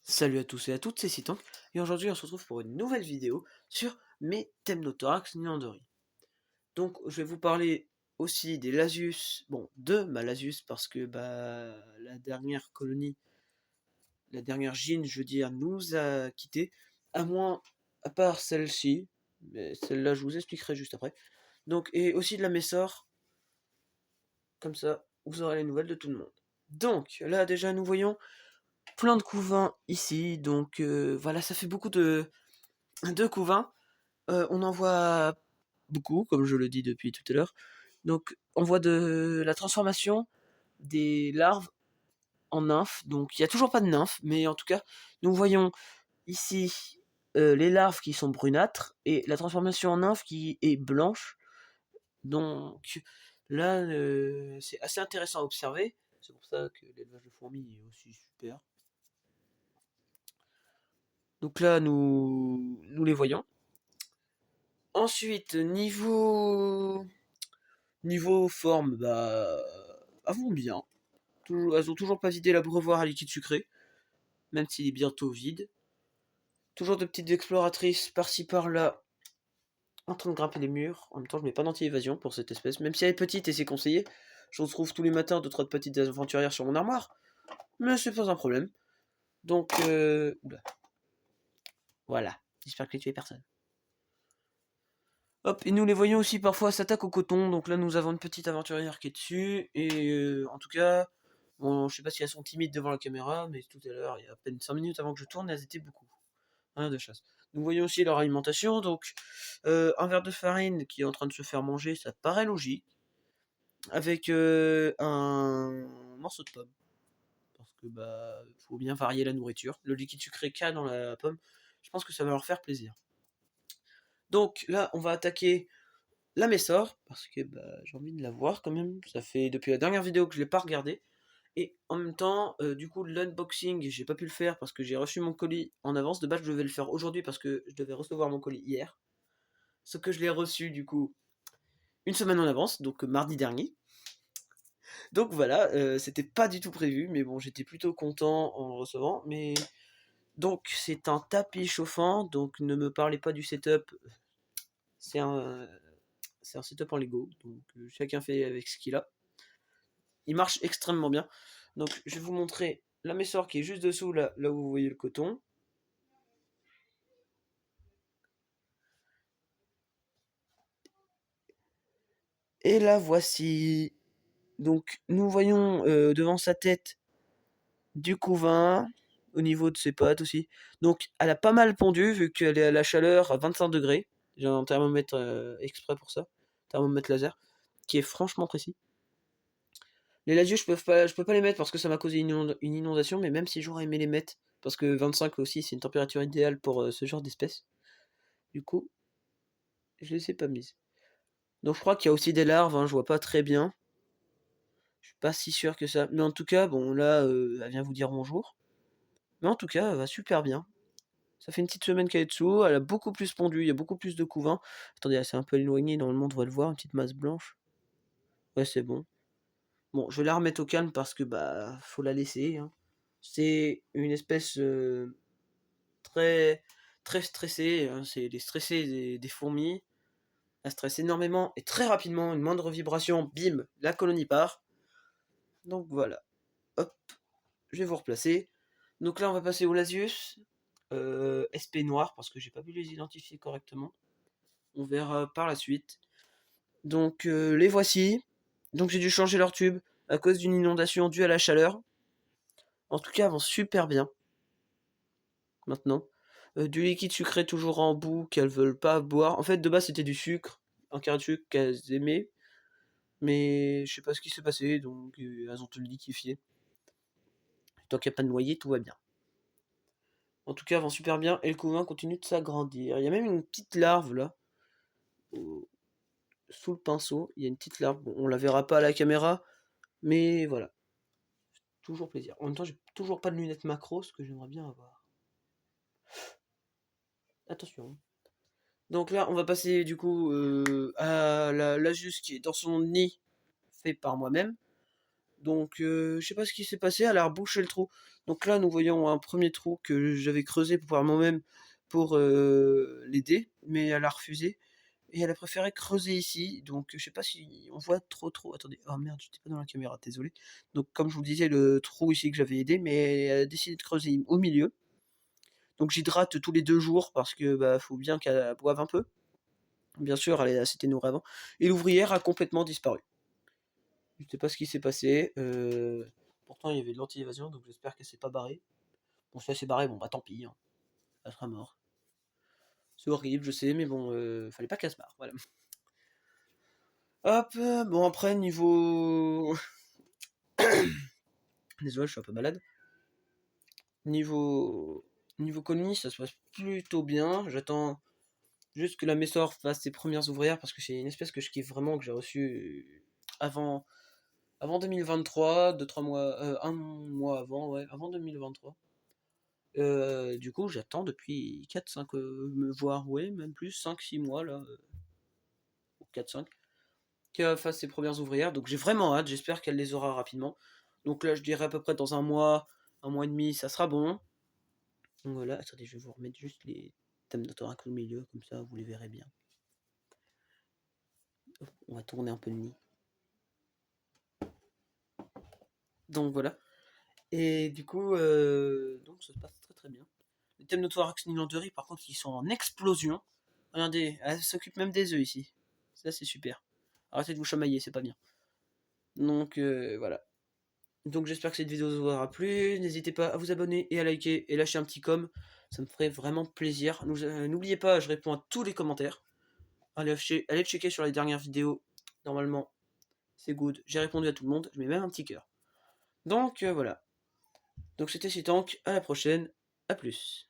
Salut à tous et à toutes, c'est Citank, et aujourd'hui on se retrouve pour une nouvelle vidéo sur mes Temnothorax Nilandori. Donc je vais vous parler aussi des Lasius, bon de ma Lasius parce que la dernière colonie, la dernière gine je veux dire, nous a quittés, à part celle-ci, mais celle-là je vous expliquerai juste après. Donc et aussi de la Messor, comme ça vous aurez les nouvelles de tout le monde. Donc là déjà nous voyons plein de couvains ici, donc voilà ça fait beaucoup de couvains. On en voit beaucoup, comme je le dis depuis tout à l'heure. Donc, on voit de la transformation des larves en nymphes. Donc, il n'y a toujours pas de nymphes, mais en tout cas, nous voyons ici les larves qui sont brunâtres et la transformation en nymphe qui est blanche. Donc, là, c'est assez intéressant à observer. C'est pour ça que l'élevage de fourmis est aussi super. Donc là, nous les voyons. Ensuite, niveau forme, elles vont bien. Elles ont toujours pas vidé l'abreuvoir à liquide sucré, même s'il est bientôt vide. Toujours de petites exploratrices par-ci par-là, en train de grimper les murs. En même temps, je mets pas d'anti-évasion pour cette espèce, même si elle est petite et c'est conseillé. Je retrouve tous les matins 2-3 petites aventurières sur mon armoire, mais c'est pas un problème. Donc, oula. Voilà. J'espère que j'ai tué personne. Hop, et nous les voyons aussi parfois s'attaquent au coton, donc là nous avons une petite aventurière qui est dessus, et en tout cas, bon, je sais pas si elles sont timides devant la caméra, mais tout à l'heure, il y a à peine 5 minutes avant que je tourne, elles étaient beaucoup. Rien de chasse. Nous voyons aussi leur alimentation, donc un verre de farine qui est en train de se faire manger, ça paraît logique, avec un morceau de pomme, parce que faut bien varier la nourriture. Le liquide sucré qu'il y a dans la pomme, je pense que ça va leur faire plaisir. Donc là, on va attaquer la Messor, parce que j'ai envie de la voir quand même. Ça fait depuis la dernière vidéo que je l'ai pas regardée. Et en même temps, du coup, l'unboxing, j'ai pas pu le faire parce que j'ai reçu mon colis en avance. De base, je devais le faire aujourd'hui parce que je devais recevoir mon colis hier. Ce que je l'ai reçu, du coup, une semaine en avance, donc mardi dernier. Donc voilà, c'était pas du tout prévu, mais bon, j'étais plutôt content en le recevant. Mais donc, c'est un tapis chauffant, donc ne me parlez pas du setup. C'est un, c'est un setup en Lego, donc chacun fait avec ce qu'il a. Il marche extrêmement bien. Donc je vais vous montrer la Messor qui est juste dessous, là où vous voyez le coton. Et la voici. Donc nous voyons devant sa tête du couvain, au niveau de ses pattes aussi. Donc elle a pas mal pondu vu qu'elle est à la chaleur à 25 degrés. J'ai un thermomètre exprès pour ça, thermomètre laser, qui est franchement précis. Les lasius, je peux pas les mettre parce que ça m'a causé une inondation, mais même si j'aurais aimé les mettre, parce que 25 aussi c'est une température idéale pour ce genre d'espèce. Du coup, je les ai pas mises. Donc je crois qu'il y a aussi des larves, hein, je vois pas très bien. Je suis pas si sûr que ça. Mais en tout cas, bon là, elle vient vous dire bonjour. Mais en tout cas, elle va super bien. Ça fait une petite semaine qu'elle est dessous, elle a beaucoup plus pondu, il y a beaucoup plus de couvains. Attendez, elle s'est un peu éloignée, normalement on devrait le voir, une petite masse blanche. Ouais, c'est bon. Bon, je vais la remettre au calme parce que faut la laisser, hein. C'est une espèce très très stressée, hein. C'est les stressés des fourmis. Elle stresse énormément et très rapidement, une moindre vibration, bim, la colonie part. Donc voilà. Hop, je vais vous replacer. Donc là, on va passer au Lasius. SP noir, parce que j'ai pas pu les identifier correctement. On verra par la suite. Donc les voici. Donc j'ai dû changer leur tube à cause d'une inondation due à la chaleur. En tout cas, elles vont super bien. Maintenant. Du liquide sucré toujours en bout qu'elles veulent pas boire. En fait, de base, c'était du sucre. Un carré de sucre qu'elles aimaient. Mais je sais pas ce qui s'est passé, donc elles ont tout liquéfié. Tant qu'il n'y a pas de noyer, tout va bien. En tout cas, elles vont super bien et le couvain continue de s'agrandir. Il y a même une petite larve là, sous le pinceau. Il y a une petite larve. Bon, on la verra pas à la caméra, mais voilà. Toujours plaisir. En même temps, j'ai toujours pas de lunettes macro, ce que j'aimerais bien avoir. Attention. Donc là, on va passer du coup à la Lajus qui est dans son nid fait par moi-même. Donc je sais pas ce qui s'est passé, elle a rebouché le trou. Donc là, nous voyons un premier trou que j'avais creusé pour pouvoir moi-même pour l'aider, mais elle a refusé et elle a préféré creuser ici. Donc je sais pas si on voit trop. Attendez, oh merde, j'étais pas dans la caméra, désolé. Donc comme je vous disais, le trou ici que j'avais aidé, mais elle a décidé de creuser au milieu. Donc j'hydrate tous les 2 jours parce que bah faut bien qu'elle boive un peu. Bien sûr, s'était nourrie avant. Et l'ouvrière a complètement disparu. Je sais pas ce qui s'est passé. Pourtant, il y avait de l'anti-évasion, donc j'espère qu'elle s'est pas barrée. Bon, si elle s'est barrée, bon, bah tant pis, hein. Elle sera morte. C'est horrible, je sais, mais bon, fallait pas qu'elle se barre. Voilà. Hop, bon, après, niveau. Désolé, je suis un peu malade. Niveau. Niveau colonie, ça se passe plutôt bien. J'attends juste que la Messor fasse ses premières ouvrières parce que c'est une espèce que je kiffe vraiment, que j'ai reçue avant 2023, 2-3 mois, un mois avant, ouais, avant 2023. Du coup, j'attends depuis 4-5, voire ouais, même plus, 5-6 mois là, 4-5, qu'elle fasse ses premières ouvrières. Donc j'ai vraiment hâte, j'espère qu'elle les aura rapidement. Donc là, je dirais à peu près dans un mois et demi, ça sera bon. Donc voilà, attendez, je vais vous remettre juste les thèmes d'autoracle au milieu, comme ça vous les verrez bien. On va tourner un peu le nid. Donc voilà. Et du coup, donc ça se passe très bien. Les thèmes d'autorax Nilanderie, par contre, ils sont en explosion. Regardez, elle s'occupe même des œufs ici. Ça, c'est super. Arrêtez de vous chamailler, c'est pas bien. Donc voilà. Donc j'espère que cette vidéo vous aura plu. N'hésitez pas à vous abonner et à liker et lâcher un petit com. Ça me ferait vraiment plaisir. N'oubliez pas, je réponds à tous les commentaires. Allez checker sur les dernières vidéos. Normalement, c'est good. J'ai répondu à tout le monde. Je mets même un petit cœur. Donc voilà. Donc c'était Tank. À la prochaine. À plus.